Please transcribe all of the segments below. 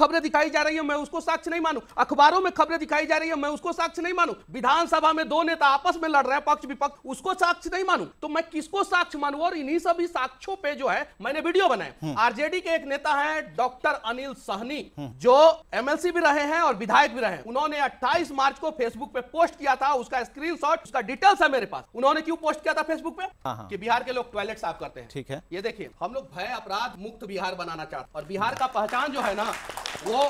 खबरें दिखाई जा रही है, मैं उसको साक्ष्य नहीं मानूं। अखबारों में खबरें दिखाई जा रही है, मैं उसको साक्ष्य नहीं मानूं। विधानसभा में दो नेता आपस में लड़ रहे हैं, पक्ष विपक्ष, उसको साक्ष्य नहीं मानूं। तो मैं किसको साक्ष्य मानूं? और इन्हीं सभी साक्ष्यों पे जो है मैंने वीडियो बनाए। आरजेडी के एक नेता हैं डॉक्टर अनिल सहनी, जो एमएलसी भी रहे हैं और विधायक भी रहे हैं। उन्होंने 28 मार्च को फेसबुक पे पोस्ट किया था, उसका स्क्रीनशॉट, उसका डिटेल्स है मेरे पास। उन्होंने क्यों पोस्ट किया था फेसबुक पे? कि बिहार के लोग टॉयलेट साफ करते हैं। ठीक है, ये देखिए, हम लोग भय अपराध मुक्त बिहार बनाना चाहते हैं और बिहार का पहचान जो है ना, वो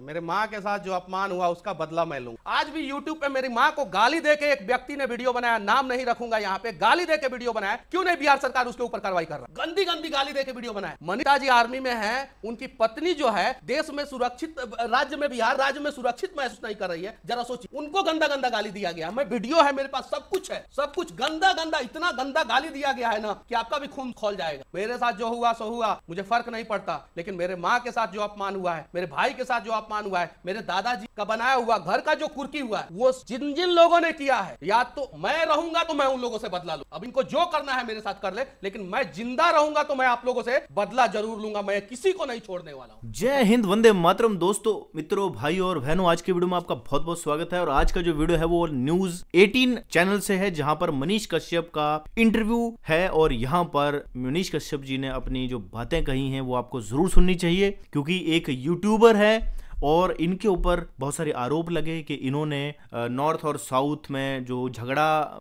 मेरे माँ के साथ जो अपमान हुआ उसका बदला मैं लूंगा। आज भी यूट्यूब पे मेरी माँ को गाली देके एक व्यक्ति ने वीडियो बनाया, नाम नहीं रखूंगा यहाँ पे, गाली देके वीडियो बनाया। क्यों नहीं बिहार सरकार उसके ऊपर कार्रवाई कर रहा? गंदी गंदी गाली देके वीडियो बनाया। मनीषा जी आर्मी में है, उनकी पत्नी जो है देश में सुरक्षित, राज्य में, बिहार राज्य में सुरक्षित महसूस नहीं कर रही है। जरा सोचिए, उनको गंदा गंदा गाली दिया गया। मैं वीडियो है मेरे पास, सब कुछ है, सब कुछ गंदा गंदा, इतना गंदा गाली दिया गया है ना कि आपका भी खून खौल जाएगा। मेरे साथ जो हुआ सो हुआ, मुझे फर्क नहीं पड़ता, लेकिन मेरे माँ के साथ जो अपमान हुआ है, मेरे भाई के साथ जो अपमान हुआ है, मेरे दादाजी का बनाया हुआ घर का जो कुर्की हुआ है, वो जिन जिन लोगों ने किया है, या तो मैं रहूंगा तो मैं उन लोगों से बदला लूं। अब इनको जो करना है मेरे साथ कर ले, लेकिन मैं जिंदा रहूंगा तो मैं आप लोगों से बदला जरूर लूंगा। मैं किसी को नहीं छोड़ने वाला हूं। जय हिंद, वंदे मातरम। दोस्तों, मित्रों, भाइयों और बहनों, आज के वीडियो में आपका बहुत बहुत स्वागत है। और आज का जो वीडियो है वो न्यूज 18 चैनल से है, जहां पर मनीष कश्यप का इंटरव्यू है। और यहां पर मनीष कश्यप जी ने अपनी जो बातें कही हैं वो आपको जरूर सुननी चाहिए, क्योंकि एक यूट्यूबर है और इनके ऊपर बहुत सारे आरोप लगे कि इन्होंने नॉर्थ और साउथ में जो झगड़ा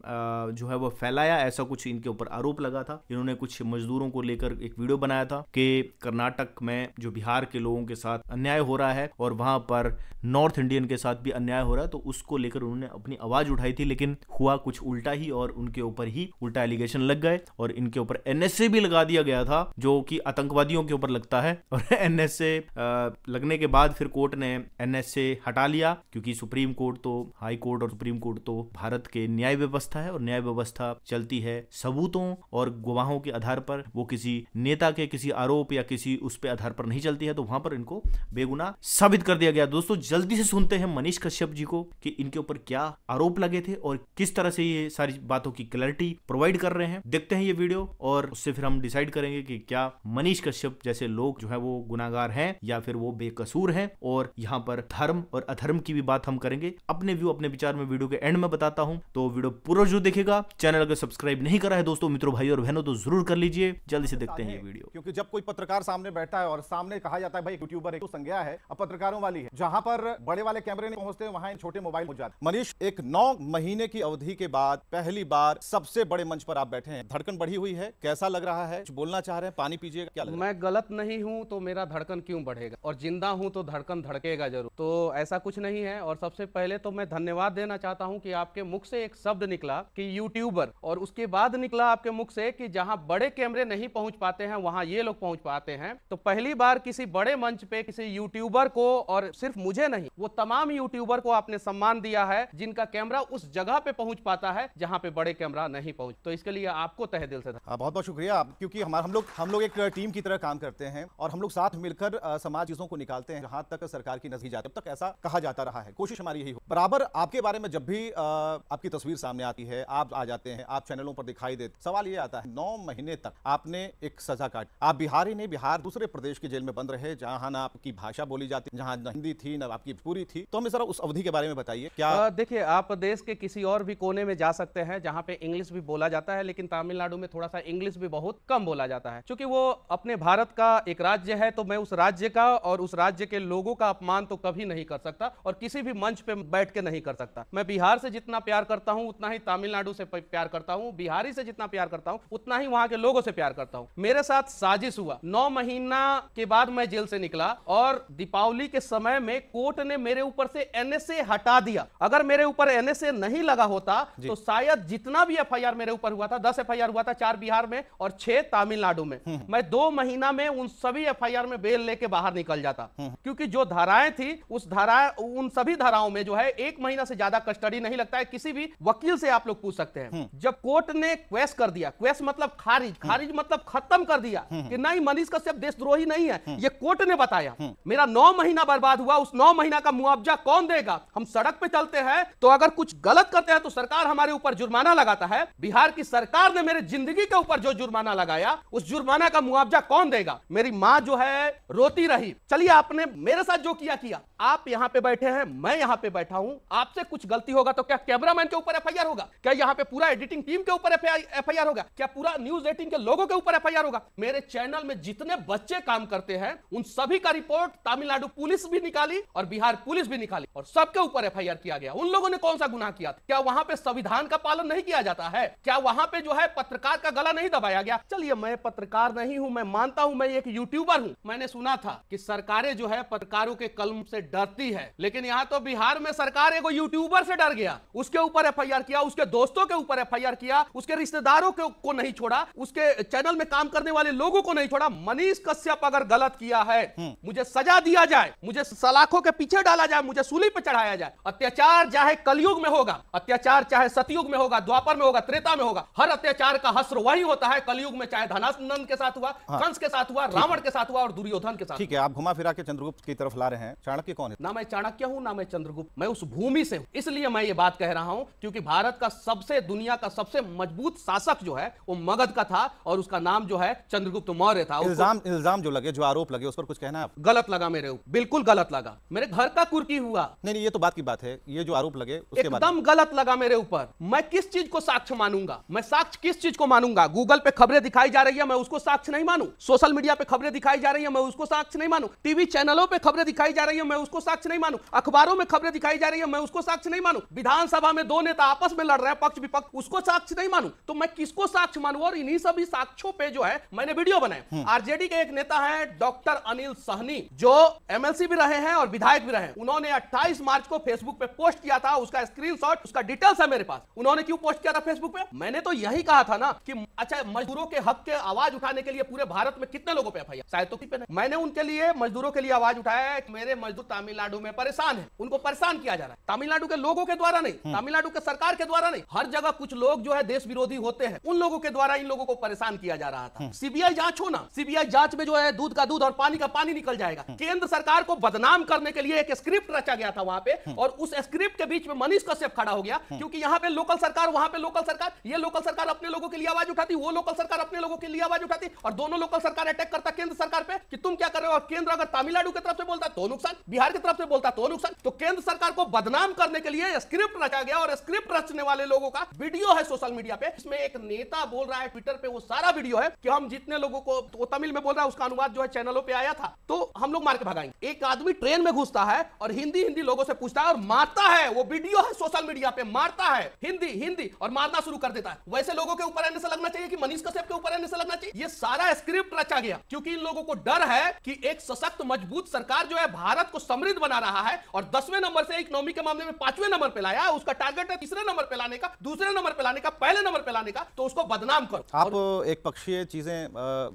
जो है वो फैलाया, ऐसा कुछ इनके ऊपर आरोप लगा था। इन्होंने कुछ मजदूरों को लेकर एक वीडियो बनाया था कि कर्नाटक में जो बिहार के लोगों के साथ अन्याय हो रहा है और वहां पर नॉर्थ इंडियन के साथ भी अन्याय हो रहा है, तो उसको लेकर उन्होंने अपनी आवाज उठाई थी। लेकिन हुआ कुछ उल्टा ही और उनके ऊपर ही उल्टा एलिगेशन लग गए और इनके ऊपर एनएसए भी लगा दिया गया था, जो कि आतंकवादियों के ऊपर लगता है। और एनएसए लगने के बाद फिर कोर्ट ने एनएसए हटा लिया, क्योंकि सुप्रीम कोर्ट तो, हाई कोर्ट और सुप्रीम कोर्ट तो भारत के न्याय व्यवस्था है और न्याय व्यवस्था चलती है सबूतों और गवाहों के आधार पर। वो किसी नेता के किसी आरोप या किसी उस पे आधार पर नहीं चलती है, तो वहां पर इनको बेगुनाह साबित कर दिया गया। दोस्तों, जल्दी से सुनते हैं मनीष कश्यप जी को कि इनके ऊपर क्या आरोप लगे थे और किस तरह से ये सारी बातों की क्लैरिटी प्रोवाइड कर रहे हैं। देखते हैं ये वीडियो और उससे फिर हम डिसाइड करेंगे कि क्या मनीष कश्यप जैसे लोग जो है वो गुनाहगार हैं या फिर वो बेकसूर हैं। और यहाँ पर धर्म और अधर्म की भी बात हम करेंगे। अपने व्यू, अपने विचार में वीडियो के एंड में बताता हूं, तो वीडियो पूरा जो देखेगा। चैनल अगर सब्सक्राइब नहीं करा है दोस्तों, मित्रों, भाई और बहनों, तो जरूर कर लीजिए। जल्दी से देखते हैं ये वीडियो। क्योंकि जब कोई पत्रकार सामने बैठा है और सामने कहा जाता है भाई यूट्यूबर है, तो संज्ञा है अब पत्रकारों वाली है। जहां पर बड़े वाले कैमरे नहीं पहुंचते, वहां छोटे मोबाइल पहुंच जाते। मनीष, एक 9 महीने की अवधि के बाद पहली बार सबसे बड़े मंच पर आप बैठे हैं, धड़कन बढ़ी हुई है, कैसा लग रहा है? कुछ बोलना चाह रहे हैं? पानी पीजिएगा, क्या लग रहा है? मैं गलत नहीं हूं तो मेरा धड़कन क्यों बढ़ेगा, और जिंदा हूं तो धड़कन धड़केगा जरूर। तो ऐसा कुछ नहीं है। और सबसे पहले तो मैं धन्यवाद देना चाहता हूं कि आपके मुख से एक शब्द निकला कि यूट्यूबर, और उसके बाद निकला आपके मुख से कि जहां बड़े कैमरे नहीं पहुंच पाते हैं वहां ये लोग पहुंच पाते हैं। तो पहली बार किसी बड़े मंच पे किसी यूट्यूबर को, और सिर्फ मुझे नहीं, वो तमाम यूट्यूबर को आपने सम्मान दिया है जिनका कैमरा उस जगह पे पहुंच पाता है जहां पे बड़े कैमरा नहीं पहुंच। तो इसके लिए आपको तहे दिल से बहुत बहुत शुक्रिया, क्योंकि हम लोग एक टीम की तरह काम करते हैं और हम लोग साथ मिलकर समाज चीजों को निकालते हैं जहां तक सरकार की नजर जाती है। तब तक ऐसा कहा जाता रहा है, कोशिश हमारी यही हो। बराबर आपके बारे में जब भी आपकी तस्वीर सामने आती है, आप आ जाते हैं, आप चैनलों पर दिखाई देते, सवाल ये आता है 9 महीने तक आपने एक सजा काटी। आप बिहारी नहीं, बिहार दूसरे प्रदेश की जेल में बंद रहे, जहां ना आपकी भाषा बोली जाती, जहां न हिंदी थी न आपकी पूरी थी। तो हमें जरा उस अवधि के बारे में बताइए। क्या देखिए, आप देश के किसी और भी कोने में जा सकते हैं जहां पे इंग्लिश भी बोला जाता है, लेकिन तमिलनाडु में थोड़ा सा इंग्लिश भी बहुत कम बोला जाता है। क्योंकि वो अपने भारत का एक राज्य है, तो मैं उस राज्य का और उस राज्य के लोगों का अपमान तो कभी नहीं कर सकता और किसी भी मंच पे बैठ के नहीं कर सकता। मैं बिहार से जितना प्यार करता हूं उतना ही तमिलनाडु से प्यार करता हूं, बिहारी से जितना प्यार करता हूं उतना ही वहां के लोगों से प्यार करता हूं। मेरे साथ साजिश हुआ, 9 महीना के बाद मैं जेल से निकला और दीपावली के समय में कोर्ट ने मेरे ऊपर से एनएसए हटा दिया। अगर मेरे ऊपर एनएसए नहीं लगा होता तो शायद जितना भी एफआईआर मेरे ऊपर हुआ था, 10 एफआईआर हुआ था, 4 बिहार में और 6 तमिलनाडु में, मैं 2 महीना में उन सभी एफआईआर में बेल लेके बाहर निकल जाता। क्योंकि जो धाराएं थी उस उन सभी धाराओं में जो है 1 महीना से ज्यादा कस्टडी नहीं लगता है। किसी भी वकील से आप लोग पूछ सकते हैं। जब कोर्ट ने क्वेश कर दिया, क्वेश मतलब खारिज मतलब खत्म कर दिया कि नहीं मनीष कश्यप देशद्रोही नहीं है, ये कोर्ट ने बताया। मेरा 9 महीना बर्बाद हुआ, उस 9 महीना का मुआवजा कौन देगा? हम सड़क पे चलते हैं तो अगर कुछ गलत करते हैं तो सरकार हमारे ऊपर जुर्माना लगाता है। बिहार की सरकार ने मेरे जिंदगी के ऊपर जो जुर्माना लगाया उस जुर्माना का मुआवजा कौन देगा? मेरी मां जो है रोती रही। चलिए आपने मेरे साथ जो किया, आप यहां पे बैठे हैं, मैं यहां पे बैठा हूं, आपसे कुछ गलती होगा तो क्या कैमरामैन के ऊपर एफआईआर होगा? क्या यहां पे पूरा एडिटिंग टीम के ऊपर एफआईआर होगा? क्या पूरा न्यूज 18 के लोगों के ऊपर एफआईआर होगा? मेरे चैनल में जितने बच्चे काम करते हैं उन सभी का रिपोर्ट तमिलनाडु पुलिस भी निकाली और बिहार पुलिस भी निकाली और सबके ऊपर एफआईआर किया गया। उन लोगों ने कौन सा गुनाह किया? क्या वहां पे संविधान का पालन नहीं किया जाता है? क्या वहां पे जो है पत्रकार का गला नहीं दबाया गया? चलिए मैं पत्रकार नहीं हूं, मैं मानता हूं मैं एक यूट्यूबर हूं। मैंने सुना था कि सरकारें जो है पत्रकारों के कलम से डरती है, लेकिन यहां तो बिहार में सरकार एक यूट्यूबर से डर गया, उसके ऊपर एफआईआर किया, उसके दोस्तों के ऊपर एफआईआर किया, उसके रिश्तेदारों को नहीं छोड़ा, उसके चैनल में काम करने वाले लोगों को नहीं छोड़ा। मनीष कश्यप अगर गलत किया है मुझे सजा दिया जाए, मुझे सलाखों के पीछे डाला जाए, मुझे सूली पर चढ़ाया जाए। अत्याचार चाहे कलयुग में होगा, अत्याचार चाहे सतयुग में होगा, द्वापर में होगा, त्रेता में होगा, हर अत्याचार का हश्र वही होता है कलयुग में, चाहे धनानंद के साथ हुआ, कंस के साथ हुआ, रावण के साथ हुआ और दुर्योधन के साथ। ठीक है, आप घुमा फिरा के चंद्रगुप्त की तरफ ला रहे हैं। चाणक्य कौन है? ना मैं चाणक्य हूं ना मैं चंद्रगुप्त, मैं उस भूमि से हूं। इसलिए मैं ये बात कह रहा हूं क्योंकि भारत का दुनिया का सबसे मजबूत शासक जो है वो मगध का था और उसका नाम जो है चंद्रगुप्त मौर्य था। इल्जाम जो लगे, जो आरोप लगे, उस पर कुछ कहना है आप? गलत लगा मेरे ऊपर, बिल्कुल गलत लगा। मेरे घर का कुर्की हुआ। नहीं, ये तो बात की बात है। ये जो आरोप लगे उसके बाद एकदम गलत लगा मेरे ऊपर। मैं किस चीज को साक्ष्य मानूंगा? मैं साक्ष्य किस चीज को मानूंगा? गूगल पे खबरें दिखाई जा रही है, मैं उसको साक्ष्य नहीं मानू। सोशल मीडिया पे खबरें दिखाई जा रही है, मैं उसको साक्ष्य नहीं मानू। टीवी चैनलों पे खबरें दिखाई जा रही है, मैं उसको साक्ष्य नहीं मानू। अखबारों में खबरें दिखाई जा रही है, मैं उसको साक्ष्य नहीं मानू। विधानसभा में 2 नेता आपस में लड़ रहे हैं, पक्ष विपक्ष, उसको साक्ष्य नहीं मानू। तो मैं किसको साक्ष्य मानू? और इन्हीं सभी साक्ष्यों पे जो है मैंने वीडियो बनाए। आरजेडी के एक नेता है डॉक्टर अनिल सहनी, जो एमएलसी भी रहे हैं और विधायक भी रहे हैं। उन्होंने 28 मार्च को फेसबुक पे पोस्ट किया था, उसका स्क्रीनशॉट, उसका डिटेल्स है मेरे पास। उन्होंने क्यों पोस्ट किया था फेसबुक पे? मैंने तो यही कहा था ना कि अच्छा मजदूरों के हक के आवाज उठाने के लिए पूरे भारत में कितने लोगों पे एफआईआर? शायद तो किसी पे नहीं। मैंने उनके लिए, मजदूरों के लिए आवाज उठाया है कि मेरे मजदूर तमिलनाडु में परेशान है, उनको परेशान किया जा रहा है। तमिलनाडु के लोगों के द्वारा नहीं, तमिलनाडु के सरकार के द्वारा नहीं, हर जगह कुछ लोग जो है देश विरोधी होते हैं, उन लोगों के द्वारा इन लोगों को परेशान किया जा रहा था। सीबीआई जांच हो ना, सीबीआई जांच में जो है दूध का दूध और पानी का पानी निकल जाएगा। केंद्र सरकार को बदनाम करने के लिए एक स्क्रिप्ट रचा गया था वहां पे, और उस स्क्रिप्ट के बीच में मनीष कश्यप खड़ा हो गया, क्योंकि यहाँ पे लोकल सरकार, वहां पे लोकल सरकार, ये लोकल सरकार अपने लोगों के लिए आवाज उठाती, वो लोकल सरकार अपने लोगों के लिए आवाज उठाती, और दोनों लोकल सरकार अटैक करता केंद्र सरकार पे कि तुम क्या कर रहे हो। और केंद्र अगर तमिलनाडु की तरफ से बोलता तो नुकसान, बिहार की तरफ से बोलता तो नुकसान। तो केंद्र सरकार को बदनाम करने के लिए स्क्रिप्ट रचा गया, और स्क्रिप्ट रचने वाले लोगों का वीडियो है सोशल मीडिया पे। इसमें एक नेता बोल रहा है ट्विटर पे, वो सारा वीडियो है कि हम जितने लोगों को, वो तमिल में बोल रहा है, उसका अनुवाद जो है चैनलों पे आया था, तो हम लोग मार के भगाएंगे। एक आदमी ट्रेन में घुसता है और हिंदी लोगों से पूछता है और मारता है। वो वीडियो है सोशल मीडिया पे, मारता है हिंदी और मारना शुरू कर देता है। वैसे लोगों के ऊपर ऐसे लगना चाहिए कि मनीष कश्यप के ऊपर ऐसे लगना चाहिए। ये सारा स्क्रिप्ट रचा गया क्योंकि इन लोगों को डर है कि एक सशक्त मजबूत सरकार जो है भारत को समृद्ध बना रहा है, और 10वें नंबर से इकोनॉमी के मामले में 5वें नंबर पे लाया है। उसका टारगेट है 3रे नंबर पे लाने का, 2रे नंबर पे लाने का, 1 नंबर पे लाने का। तो उसको बदनाम करो। आप एक पक्षीय चीजें,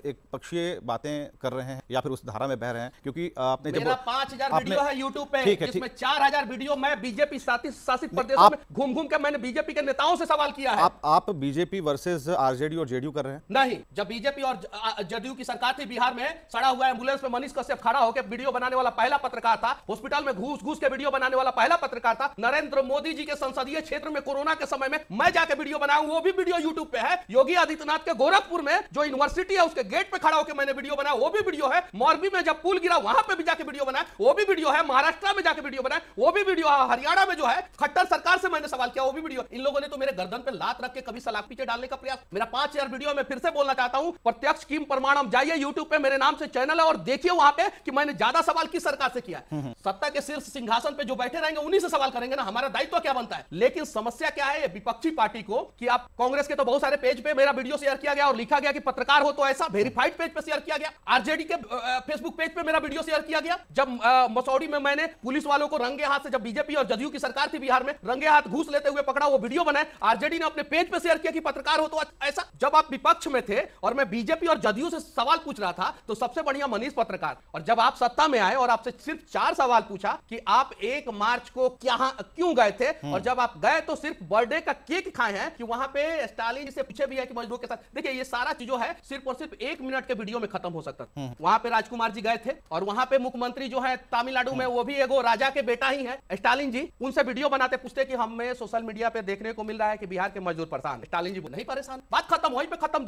एक पक्षीय बातें कर रहे हैं या फिर उस धारा में बह रहे हैं? क्योंकि आपने जब मेरा 5000 वीडियो है यूट्यूब पे, जिसमें 4000 वीडियो मैं बीजेपी शासित प्रदेशों में घूम के मैंने बीजेपी के नेताओं से सवाल किया है। आप बीजेपी वर्सेस आरजेडी और जेडीयू कर रहे हैं? नहीं, जब बीजेपी और जेडीयू की सरकार थी बिहार में, सड़ा हुआ एम्बुलेंस में मनीष कश्यप खड़ा होकर वीडियो बनाने वाला पहला पत्रकार था। हॉस्पिटल में घूस के वीडियो बनाने वाला पहला पत्रकार था। नरेंद्र मोदी जी के संसदीय क्षेत्र में कोरोना के समय में मैं जाके वीडियो बनाया, वो भी वीडियो यूट्यूब पे है। योगी आदित्यनाथ के गोरखपुर में जो यूनिवर्सिटी है उसके गेट पे खड़ा होकर मैंने वीडियो बनाया, वो भी वीडियो है। मोरबी में जब पुल गिरा वहां पे भी जाके वीडियो बनाया, वो भी वीडियो है। महाराष्ट्र में जाके वीडियो बनाया, वो भी वीडियो है। हरियाणा में जो है खट्टर सरकार से मैंने सवाल किया, वो भी वीडियो। इन लोगों ने तो मेरे गर्दन पे लात रख के कभी सलाख पीछे डालने का प्रयास। मेरा 5000 वीडियो में फिर से बोलना चाहता हूं, प्रत्यक्ष किम प्रमाणम, जाइए यूट्यूब पे, मेरे नाम से चैनल है और देखिए वहां पे कि मैंने ज्यादा सवाल किस सरकार से किया है। सत्ता के शीर्ष सिंहासन पे जो बैठे रहेंगे उन्हीं से सवाल करेंगे ना, हमारा दायित्व क्या बनता है। लेकिन समस्या क्या है विपक्षी पार्टी को कि आप कांग्रेस के तो बहुत सारे पेज पे मेरा वीडियो शेयर किया गया और लिखा गया कि पत्रकार हो तो ऐसा, वेरीफाइड पेज पे शेयर किया गया। आरजेडी के फेसबुक पेज पे मेरा वीडियो शेयर किया गया। जब मसौड़ी में मैंने पुलिस वालों को रंगे हाथ से, जब बीजेपी और जदयू की सरकार थी बिहार में, रंगे हाथ घूस लेते हुए पकड़ा, वो वीडियो बनाए, आरजेडी ने अपने पेज पे शेयर किया कि पत्रकार हो तो ऐसा। जब आप विपक्ष में थे और मैं बीजेपी और जदयू से सवाल पूछ रहा था तो सबसे बढ़िया मनीष पत्रकार, और जब आप सत्ता में आए और आपसे सिर्फ 4 सवाल पूछा कि आप 1 मार्च को क्यों गए थे, और जब आप गए तो सिर्फ बर्थडे का केक खाए हैं कि वहां पे स्टालिन जी से पूछे भी है कि मजदूर के साथ। देखिए ये सारा चीज जो है सिर्फ और सिर्फ 1 मिनट के वीडियो में खत्म हो सकता था। वहां पे राजकुमार जी गए थे और वहां पे मुख्यमंत्री जो है तमिलनाडु में, वो भी एगो राजा के बेटा ही है स्टालिन जी, उनसे वीडियो बनाते पूछते कि हमें सोशल मीडिया पे देखने को मिल रहा है कि बिहार के मजदूर परेशान है। स्टालिन जी नहीं परेशान, बात खत्म, वहीं पे खत्म।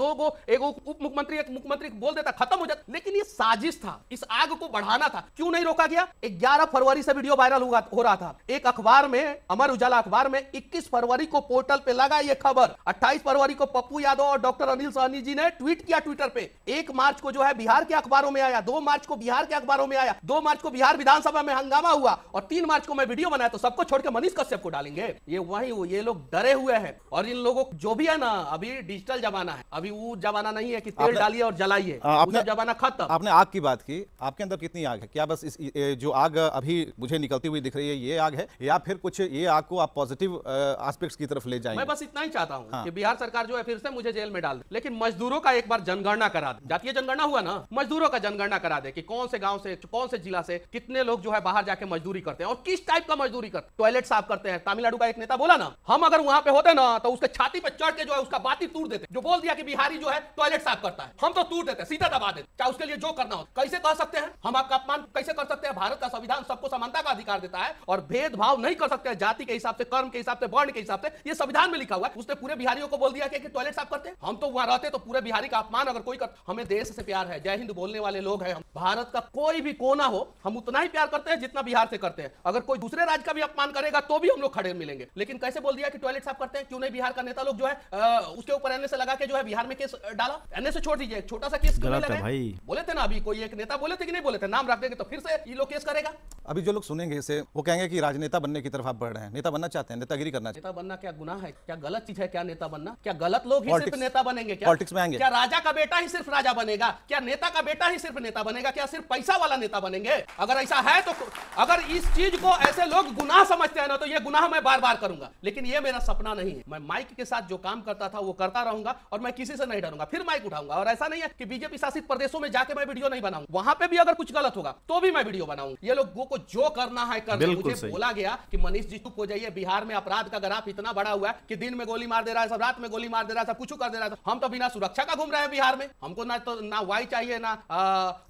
एगो उप मुख्यमंत्री एक मुख्यमंत्री बोल देता, खत्म हो जाता। लेकिन ये साजिश था, इस आग को बढ़ाना था, क्यों नहीं रोका गया? 11 फरवरी से वीडियो वायरल हो रहा था। एक अखबार में, अमर उजाला अखबार में 21 फरवरी को पोर्टल पे लगा ये खबर। 28 फरवरी को पप्पू यादव और डॉक्टर अनिल सहनी जी ने ट्वीट किया ट्विटर पे। 1 मार्च को जो है बिहार के अखबारों में आया, 2 मार्च को बिहार के अखबारों में आया, 2 मार्च को बिहार विधानसभा में हंगामा हुआ, और 3 मार्च को मैं वीडियो बनाया तो सबको छोड़ के मनीष कश्यप को डालेंगे। ये लोग डरे हुए हैं। और इन लोगों जो भी है ना, अभी डिजिटल जमाना है, अभी वो जमाना नहीं है कि तेल डालिए और जलाइए, वो जमाना खत्म। आपने आग की बात की, आपके अंदर कितनी आग है? क्या बस जो आग अभी मुझे निकलती हुई दिख रही है ये आग है, या फिर कुछ ये आग को आप पॉजिटिव एस्पेक्ट्स की तरफ ले जाएंगे? मैं बस इतना ही चाहता हूं कि बिहार सरकार जो है फिर से मुझे जेल में डाल दे, लेकिन मजदूरों का एक बार जनगणना करा दे। जातीय जनगणना हुआ ना, मजदूरों का जनगणना करा दे कि कौन से गांव से, कौन से जिला से कितने लोग जो है बाहर जाके मजदूरी करते हैं और किस टाइप का मजदूरी करते हैं। टॉयलेट साफ करते हैं। तमिलनाडु का एक नेता बोला ना, हम अगर वहां पे होते ना तो उसके छाती पे चढ़ के जो है उसका बाती तोड़ देते। जो बोल दिया कि बिहारी जो है टॉयलेट साफ करता है, हम तो तोड़ देते, सीधा दबा देते, चाहे उसके लिए जो करना हो। कैसे कह सकते हैं हम आपका अपमान कैसे कर सकते हैं? भारत का संविधान सबको समानता का अधिकार देता है और भेदभाव नहीं कर सकते जाति के हिसाब से, कर्म के हिसाब से, वर्ण के हिसाब से। ये संविधान में लिखा हुआ है। उसने पूरे बिहारियों को बोल दिया कि टॉयलेट साफ करते हैं। हम तो वहां रहते तो पूरे बिहारी का अपमान अगर कोई कर। हमें देश से प्यार है, जय हिंद बोलने वाले लोग हैं। भारत का कोई भी कोना हो, हम उतना ही प्यार करते हैं जितना बिहार से करते हैं। अगर कोई दूसरे राज्य का भी अपमान करेगा तो भी हम लोग खड़े मिलेंगे। लेकिन कैसे बोल दिया कि टॉयलेट साफ करते हैं? क्यों नहीं बिहार का नेता लोग जो है उसके ऊपर एनए से लगा के जो है बिहार में केस डाला? एनए से छोड़ दीजिए, छोटा सा केस गलत है भाई। बोले थे ना, अभी कोई एक नेता बोले थे कि नहीं बोले थे, नाम रख देंगे तो फिर से ये लोग केस करेगा। अभी जो लोग सुनेंगे इसे वो कहेंगे कि राजनेता बनने की तरफ आप बढ़ रहे हैं, नेता बनना चाहते हैं, नेतागिरी करना चाहते नेता बनना क्या गुनाह है? क्या गलत चीज है? क्या नेता बनना? क्या गलत लोग ही सिर्फ नेता बनेंगे? क्या पॉलिटिक्स में आएंगे? क्या राजा का बेटा ही सिर्फ राजा बनेगा? क्या नेता का बेटा ही सिर्फ नेता बनेगा? क्या सिर्फ पैसा वाला नेता बनेंगे? अगर ऐसा है तो, अगर इस चीज को ऐसे लोग गुनाह समझते हैं ना, तो ये गुनाह मैं बार बार करूंगा। लेकिन ये मेरा सपना नहीं है। मैं माइक के साथ जो काम करता था वो करता रहूंगा और मैं किसी से नहीं डरूंगा। फिर माइक उठाऊंगा। और ऐसा नहीं है कि बीजेपी शासित प्रदेशों में जाके मैं वीडियो नहीं बनाऊंगा, वहां पे भी अगर कुछ गलत होगा तो भी मैं वीडियो बनाऊंगा। ये लोगों को जो करना है कर। मुझे बोला गया कि मनीष जी चुप हो जाइए, बिहार में अपराध का ग्राफ इतना बड़ा हुआ है कि दिन में गोली मार दे रहा है, सब रात में गोली मार दे रहा है, सब कुछ कर दे रहा है। हम तो बिना सुरक्षा का घूम रहे हैं बिहार में। हमको ना वाई चाहिए, ना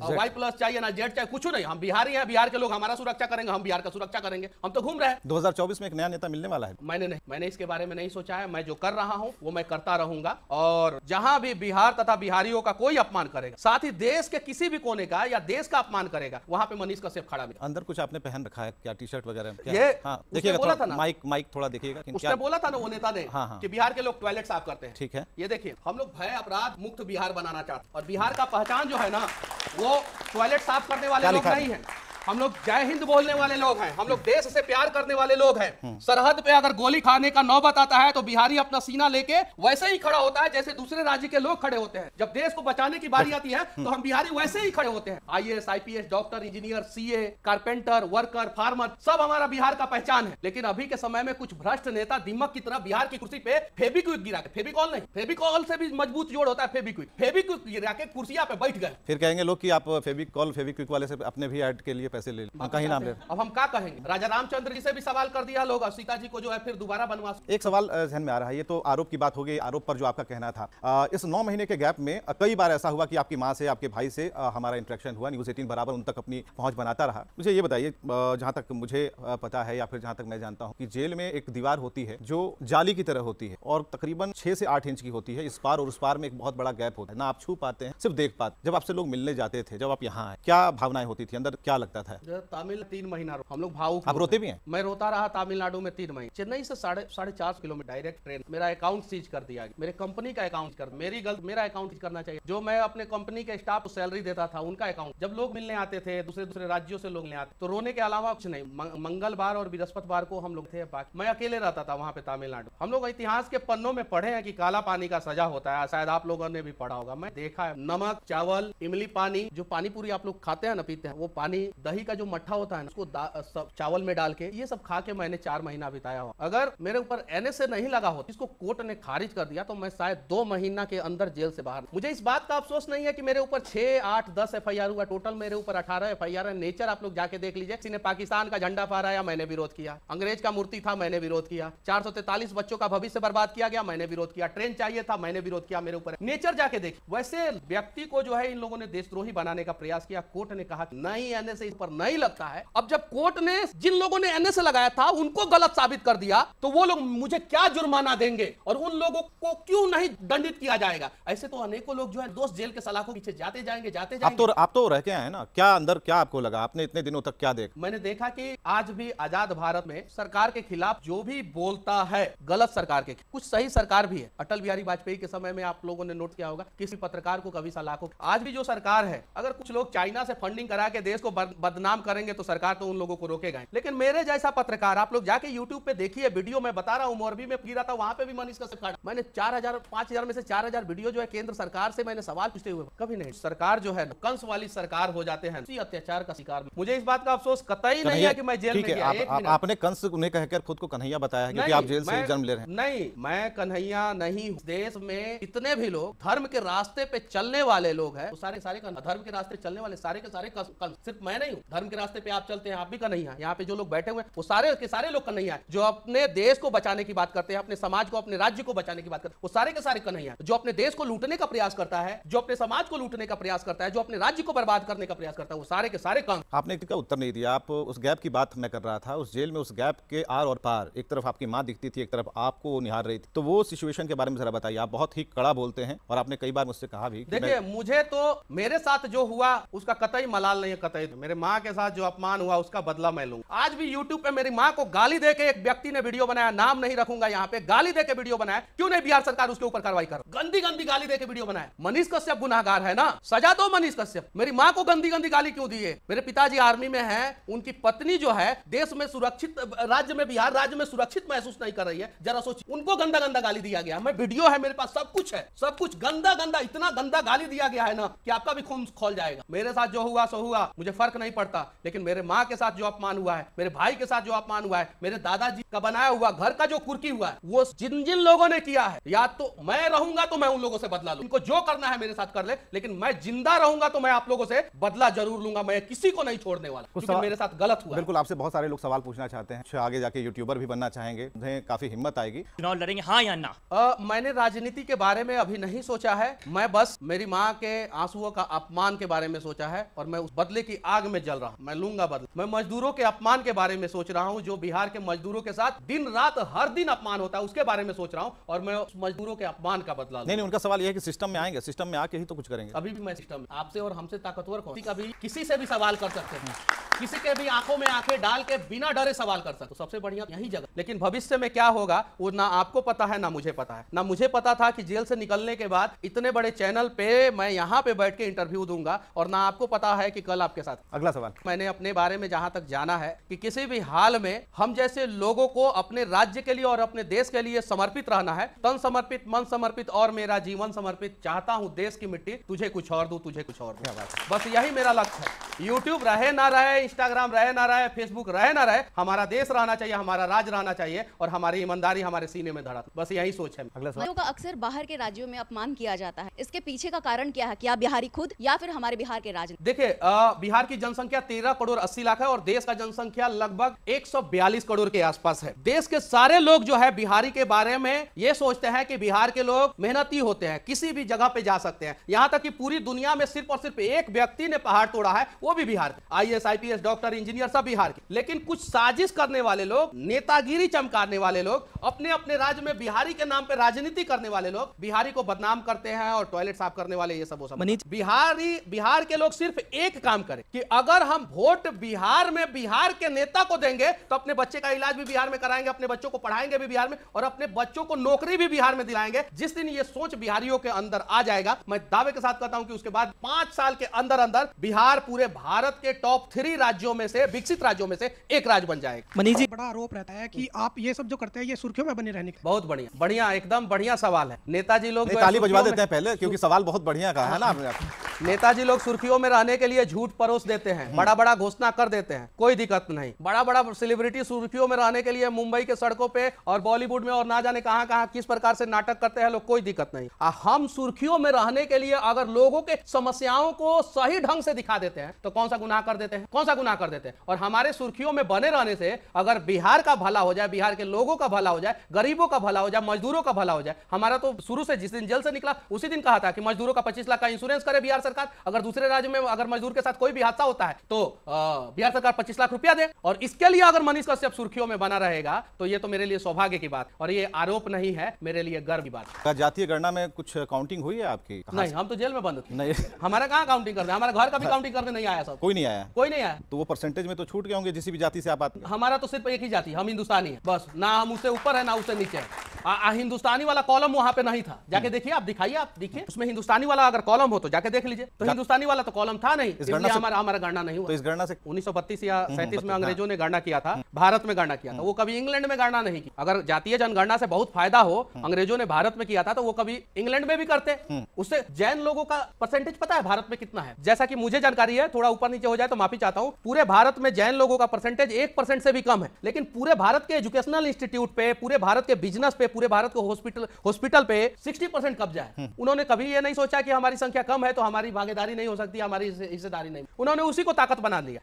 वाई प्लस चाहिए, ना जेड चाहिए, कुछ नहीं। हम बिहारी हैं, बिहार के लोग हमारा सुरक्षा करेंगे, हम बिहार का सुरक्षा करेंगे। हम तो घूम रहे हैं। 2024 में एक नया नेता मिलने वाला है। मैंने इसके बारे में नहीं सोचा है। मैं जो कर रहा हूं वो मैं करता रहूंगा। और जहां भी बिहार तथा बिहारियों का कोई अपमान करेगा, साथ ही देश के किसी भी कोने का या देश का अपमान करेगा, वहां पे मनीष कश्यप खड़ा मिलेगा। अंदर कुछ आपने पहन रखा है क्या? टी शर्ट वगैरह? ये हाँ, देखिएगा बोला थोड़ा, था ना, माइक थोड़ा देखिएगा। उसने बोला था ना वो नेता ने, हाँ। कि बिहार के लोग टॉयलेट साफ करते हैं। ठीक है, ये देखिए, हम लोग भय अपराध मुक्त बिहार बनाना चाहते हैं। और बिहार का पहचान जो है ना, वो टॉयलेट साफ करने वाले लोग नहीं है। हम लोग जय हिंद बोलने वाले लोग हैं। हम लोग देश से प्यार करने वाले लोग हैं। सरहद पे अगर गोली खाने का नौबत आता है तो बिहारी अपना सीना लेके वैसे ही खड़ा होता है जैसे दूसरे राज्य के लोग खड़े होते हैं। जब देश को बचाने की बारी आती है तो हम बिहारी वैसे ही खड़े होते हैं। IAS, IPS, doctor, engineer, CA, carpenter, worker, farmer, सब हमारा बिहार का पहचान है। लेकिन अभी के समय में कुछ भ्रष्ट नेता दिमाग की तरह बिहार की कुर्सी पे फेविक्विक गिरा के, फेविकॉल नहीं, फेविकॉल से भी मजबूत जोड़ होता है फेविक्विक गिरा के कुर्सियां पे बैठ गए। फिर कहेंगे लोग कि आप फेविक्विक वाले से अपने भी ऐड के लिए पैसे ले कहीं। अब हम क्या कहेंगे? राजा रामचंद्र जी से भी सवाल कर दिया लोग, और सीता जी को जो है फिर दोबारा बनवास। एक सवाल ध्यान में आ रहा है, ये तो आरोप की बात हो गई। आरोप पर जो आपका कहना था, इस 9 महीने के गैप में कई बार ऐसा हुआ कि आपकी मां से, आपके भाई से हमारा इंटरेक्शन हुआ। न्यूज़ 18 बराबर उन तक अपनी पहुंच बनाता रहा। मुझे ये बताइए, जहां तक मुझे पता है या फिर जहां तक मैं जानता हूं कि जेल में एक दीवार होती है जो जाली की तरह होती है और तकरीबन 6 से 8 इंच की होती है। इस पार और उस पार में एक बहुत बड़ा गैप होता है, ना आप छू पाते हैं, सिर्फ देख पाते। जब आपसे लोग मिलने जाते थे, जब आप यहाँ आए, क्या भावनाएं होती थी अंदर, क्या लगता था? तमिल 3 महीना हम लोग भावुक। आप रोते भी हैं? मैं रोता रहा तमिलनाडु में 3 महीने। चेन्नई से 4.5 किलोमीटर डायरेक्ट ट्रेन। मेरा अकाउंट सीज कर दिया, मेरे कंपनी का अकाउंट कर, मेरा अकाउंट सीज करना चाहिए। जो मैं अपने कंपनी के स्टाफ को सैलरी देता था उनका अकाउंट। जब लोग मिलने आते थे, दूसरे राज्यों से लोग मिलने आते, तो रोने के अलावा कुछ नहीं। मंगलवार और बृहस्पतिवार को हम लोग थे, मैं अकेले रहता था वहां पे तमिलनाडु। हम लोग इतिहास के पन्नों में पढ़े हैं कि काला पानी का सजा होता है, शायद आप लोगों ने भी पढ़ा होगा। मैं देखा है, नमक, चावल, इमली पानी, जो पानी पूरी आप लोग खाते हैं ना, पीते हैं, वो पानी दही दही का जो मट्ठा होता है ना, उसको चावल में डाल के ये सब खा के मैंने 4 महीना बिताया हुआ। अगर मेरे ऊपर एनएसए नहीं लगा होता, इसको कोर्ट ने खारिज कर दिया, तो मैं शायद 2 महीना के अंदर जेल से बाहर। मुझे इस बात का अफसोस नहीं है कि मेरे ऊपर 6, 8, 10 FIR हुआ। टोटल मेरे ऊपर 18 FIR है। नेचर आप लोग जाके देख लीजिए। किसी ने पाकिस्तान का झंडा फहराया, मैंने विरोध किया। अंग्रेज का मूर्ति था, मैंने विरोध किया। 443 बच्चों का भविष्य बर्बाद किया गया, मैंने विरोध किया। ट्रेन चाहिए था, मैंने विरोध किया। मेरे ऊपर नेचर जाके देख। वैसे व्यक्ति को जो है इन लोगों ने देशद्रोही बनाने का प्रयास किया। कोर्ट ने कहा नहीं, एनएसए इस पर नहीं लगता है। अब जब कोर्ट ने जिन लोगों ने एनएसए लगाया था उनको गलत साबित कर दिया, तो वो लोग मुझे क्या जुर्माना देंगे और उन लोगों को क्यों नहीं दंडित किया जाएगा? ऐसे तो अनेकों लोग जो है दोस्त जेल के सलाखों के पीछे जाते जाएंगे। आप तो रह के आए ना, क्या अंदर क्या आपको लगा? आपने इतने दिनों तक क्या देखा? मैंने देखा कि आज भी आजाद भारत में सरकार के खिलाफ जो भी बोलता है, गलत सरकार के, कुछ सही सरकार भी है। अटल बिहारी वाजपेयी के समय में आप लोगों ने नोट किया होगा, किसी पत्रकार को कभी सलाखों। आज भी जो सरकार है, अगर कुछ लोग चाइना से फंडिंग करा के देश को बदनाम करेंगे तो सरकार तो उन लोगों को रोकेगा। लेकिन मेरे जैसा पत्रकार, आप लोग जाके यूट्यूब पे देखिए वीडियो, मैं बता रहा हूं, मोरबी में गिरा था, वहां पे भी मनीष कश्यप खड़ा। मैंने 4000 5000 में से 4000 वीडियो जो है केंद्र सरकार से मैंने सवाल पूछते हुए, कभी नहीं। सरकार जो है कंस वाली सरकार हो जाते हैं, इसी अत्याचार का शिकार। मुझे इस बात का अफसोस कतई नहीं है कि मैं जेल में गया। आपने कंस उन्हें कहकर खुद को कन्हैया बताया है, क्योंकि आप जेल से जन्म ले रहे हैं। नहीं, मैं कन्हैया नहीं। देश में जितने भी लोग धर्म के रास्ते पे चलने वाले लोग हैं, वो सारे धर्म के रास्ते चलने वाले सारे के सारे कंस। सिर्फ मैं नहीं हूँ। धर्म के रास्ते पे आप चलते हैं, आप भी कन्हैया। यहाँ पे जो लोग बैठे हुए हैं वो सारे के सारे लोग कन्हैया हैं। जो अपने देश को बचाने की बात करते हैं, अपने समाज को, अपने राज्य को बचाने की बात करते हैं, वो सारे के सारे कन्हैया। जो अपने देश को लूटने का प्रयास करता है, जो अपने समाज को लूटने का प्रयास करता है, जो अपने राज्य को बर्बाद करने का प्रयास करता है, वो सारे के सारे कंस। आपने एक का उत्तर नहीं दिया। आप उस गैप की बात मैं कर रहा था, उस जेल में उस गैप के आर और पार, एक तरफ आपकी मां दिखती थी, एक तरफ आपको निहार रही थी। तो वो सिचुएशन के बारे में जरा बताइए। आप बहुत ही कड़ा बोलते हैं और आपने कई बार मुझसे कहा भी। देखिए, मुझे तो मेरे साथ जो हुआ उसका कतई मलाल नहीं है, कतई। मेरे माँ के साथ जो अपमान हुआ उसका बदला मैं लूंगा। आज भी यूट्यूब पे मेरी माँ को गाली देके एक व्यक्ति ने वीडियो बनाया, नाम नहीं रखूंगा यहाँ पे, गाली देके वीडियो बनाया। क्यों नहीं बिहार सरकार उसके ऊपर कार्रवाई कर? गंदी गंदी गाली देके वीडियो बनाया। मनीष कश्यप गुनाहगार है ना, सजा दो मनीष कश्यप। मेरी माँ को गंदी गंदी गाली क्यों दी है? मेरे पिताजी आर्मी में है, उनकी पत्नी जो है देश में सुरक्षित, राज्य में, बिहार राज्य में सुरक्षित महसूस नहीं कर रही है। जरा सोचिए, उनको गंदा गंदा गाली दिया गया। मैं वीडियो है मेरे पास, सब कुछ है, सब कुछ गंदा गंदा, इतना गंदा गाली दिया गया है ना कि आपका भी खून खौल जाएगा। मेरे साथ जो हुआ सो हुआ, मुझे फर्क नहीं पड़ता। लेकिन मेरे माँ के साथ जो अपमान हुआ है, मेरे भाई के साथ जो अपमान हुआ है, मेरे दादाजी का बनाया हुआ घर का जो कुर्की हुआ है, वो जिन जिन लोगों ने किया है, या तो मैं रहूंगा तो मैं उन लोगों से बदला लूं। इनको जो करना है मेरे साथ कर ले, लेकिन मैं जिंदा रहूंगा तो मैं आप लोगों से बदला जरूर लूंगा। मैं किसी को नहीं छोड़ने वाला, क्योंकि मेरे साथ गलत हुआ। बिल्कुल, आपसे बहुत सारे लोग सवाल पूछना चाहते हैं, आगे जाके यूट्यूबर भी बनना चाहेंगे, उन्हें काफी हिम्मत आएगी। चुनाव लड़ेंगे, हाँ या ना? मैंने राजनीति के बारे में अभी नहीं सोचा है। मैं बस मेरी माँ के आंसुओं का अपमान के बारे में सोचा है और मैं उस बदले की आग में जल रहा हूँ। मैं लूंगा बदला। मैं मजदूरों के अपमान के बारे में सोच रहा हूँ, जो बिहार के मजदूरों के साथ दिन रात हर दिन अपमान होता है, उसके बारे में सोच रहा हूँ और मैं उस मजदूरों के अपमान का बदला। नहीं, उनका सवाल यह है कि सिस्टम में आएंगे, सिस्टम में आके ही तो कुछ करेंगे। अभी भी मैं सिस्टम में, आपसे और हमसे ताकतवर कौन? किसी से भी सवाल कर सकते हैं, किसी के भी आंखों में आंखें डाल के बिना डरे सवाल कर सकते। तो सबसे बढ़िया यही जगह। लेकिन भविष्य में क्या होगा वो ना आपको पता है, ना मुझे पता है। ना मुझे पता था कि जेल से निकलने के बाद इतने बड़े चैनल पे मैं यहाँ पे बैठ के इंटरव्यू दूंगा, और ना आपको पता है कि कल आपके साथ। अगला सवाल, मैंने अपने बारे में जहां तक जाना है कि किसी भी हाल में हम जैसे लोगों को अपने राज्य के लिए और अपने देश के लिए समर्पित रहना है। तन समर्पित, मन समर्पित और मेरा जीवन समर्पित। चाहता हूं देश की मिट्टी तुझे कुछ और दूं, तुझे कुछ और दूं। बस यही मेरा लक्ष्य है। यूट्यूब रहे ना रहे, इंस्टाग्राम रहे ना रहे, फेसबुक रहे ना रहे, हमारा देश रहना चाहिए, हमारा राज रहना चाहिए और हमारी ईमानदारी हमारे सीने में धड़ा। बस यही सोच है। अगला सवाल, का अक्सर बाहर के राज्यों में अपमान किया जाता है, इसके पीछे का कारण क्या है? क्या बिहारी खुद या फिर हमारे बिहार के राजनीति? देखिए, बिहार की जनसंख्या 13 करोड़ 80 लाख है और देश का जनसंख्या लगभग 142 करोड़ के आसपास है। देश के सारे लोग जो है बिहारी के बारे में ये सोचते हैं कि बिहार के लोग मेहनती होते हैं, किसी भी जगह पे जा सकते हैं। यहां तक कि पूरी दुनिया में सिर्फ और सिर्फ एक व्यक्ति ने पहाड़ तोड़ा है, वो भी बिहार का। IAS, IPS, डॉक्टर, इंजीनियर सब बिहार के। लेकिन कुछ साजिश करने वाले लोग, नेतागिरी चमकाने वाले लोग, अपने अपने राज्य में बिहारी के नाम पे राजनीति करने वाले लोग बिहारी को बदनाम करते हैं और टॉयलेट साफ करने वाले, ये सब वो सब। बिहार के लोग सिर्फ एक काम करें कि अगर हम वोट बिहार में बिहार के नेता को देंगे तो अपने बच्चे का इलाज भी बिहार में कराएंगे, अपने बच्चों को पढ़ाएंगे भी बिहार में और अपने बच्चों को नौकरी भी बिहार में दिलाएंगे। जिस दिन ये सोच बिहारियों के अंदर आ जाएगा, मैं दावे के साथ कहता हूं कि उसके बाद 5 साल के अंदर अंदर बिहार पूरे भारत के टॉप 3 राज्यों में से, विकसित राज्यों में से एक राज्य बन जाएगा। मनीष जी, बड़ा आरोप रहता है कि आप ये सब जो करते हैं ये सुर्खियों में बने रहने के। बहुत बढ़िया, एकदम बढ़िया सवाल है। नेताजी लोग ताली बजवा देते हैं पहले, क्योंकि सवाल बहुत बढ़िया कहा है ना आपने। नेताजी लोग सुर्खियों में रहने के लिए झूठ परोस देते हैं, बड़ा बड़ा घोषणा कर देते हैं, कोई दिक्कत नहीं। बड़ा बड़ा सेलिब्रिटी सुर्खियों में रहने के लिए मुंबई के सड़कों पे और बॉलीवुड में और ना जाने कहां कहां किस प्रकार से नाटक करते हैं लोग, कोई दिक्कत नहीं। हम सुर्खियों में रहने के लिए अगर लोगों के समस्याओं को सही ढंग से दिखा देते हैं तो कौन सा गुनाह कर देते हैं, कौन सा गुनाह कर देते हैं। और हमारे सुर्खियों में बने रहने से अगर बिहार का भला हो जाए, बिहार के लोगों का भला हो जाए, गरीबों का भला हो जाए, मजदूरों का भला हो जाए। हमारा तो शुरू से जिस दिन जेल से निकला उसी दिन कहा था कि मजदूरों का 25 लाख का इंश्योरेंस करे बिहार सरकार। अगर दूसरे राज्य में अगर मजदूर के साथ कोई भी हादसा होता है तो बिहार सरकार 25 लाख रुपया दे। और इसके लिए अगर मनीष कश्यप सुर्खियों में बना रहेगा तो ये तो मेरे लिए सौभाग्य की बात और ये आरोप नहीं है, मेरे लिए गर्व की बात। जातीय गणना में कुछ काउंटिंग हुई है आपकी? नहीं, हम तो जेल में बंद थे। नहीं, हमारा कहाँ काउंटिंग करते हैं, हमारे घर का भी काउंटिंग करने नहीं आया सब। कोई नहीं आया? कोई नहीं आया। तो वो परसेंटेज में तो छूट गए होंगे जिस भी जाति से आप आते हैं। हमारा तो सिर्फ एक ही जाति, हम हिंदुस्तानी है बस, ना हम उससे ऊपर है ना उससे नीचे है। हिंदुस्तानी वाला कॉलम वहां पे नहीं था, जाके देखिए, आप दिखाइए, आप देखिए उसमें हिंदुस्तानी वाला अगर कॉलम हो तो जाके देख लीजिए। तो हिंदुस्तानी वाला तो कॉलम था नहीं, इसलिए हमारा गणना नहीं हुआ। तो इस गणना से 1932 या 37 में अंग्रेजों ने गणना किया था, भारत में गणना किया था, वो कभी इंग्लैंड में गणना नहीं की। अगर जातीय जनगणना से बहुत फायदा हो, अंग्रेजों ने भारत में किया था तो वो कभी इंग्लैंड में भी करते। उससे जैन लोगों का परसेंटेज पता है भारत में कितना है? जैसा कि मुझे जानकारी है, थोड़ा ऊपर नीचे हो जाए तो माफी चाहता हूं, पूरे भारत में जैन लोगों का परसेंटेज 1% से भी कम है। लेकिन पूरे भारत के एजुकेशनल इंस्टीट्यूट पे, पूरे भारत के बिजनेस पे, पूरे भारत के हॉस्पिटल पे 60% कब्जा है। उन्होंने कभी ये नहीं सोचा कि हमारी संख्या कम है तो हमारी भागीदारी नहीं हो सकती, हमारी हिस्सेदारी नहीं। उन्होंने उसी को ताकत बना लिया।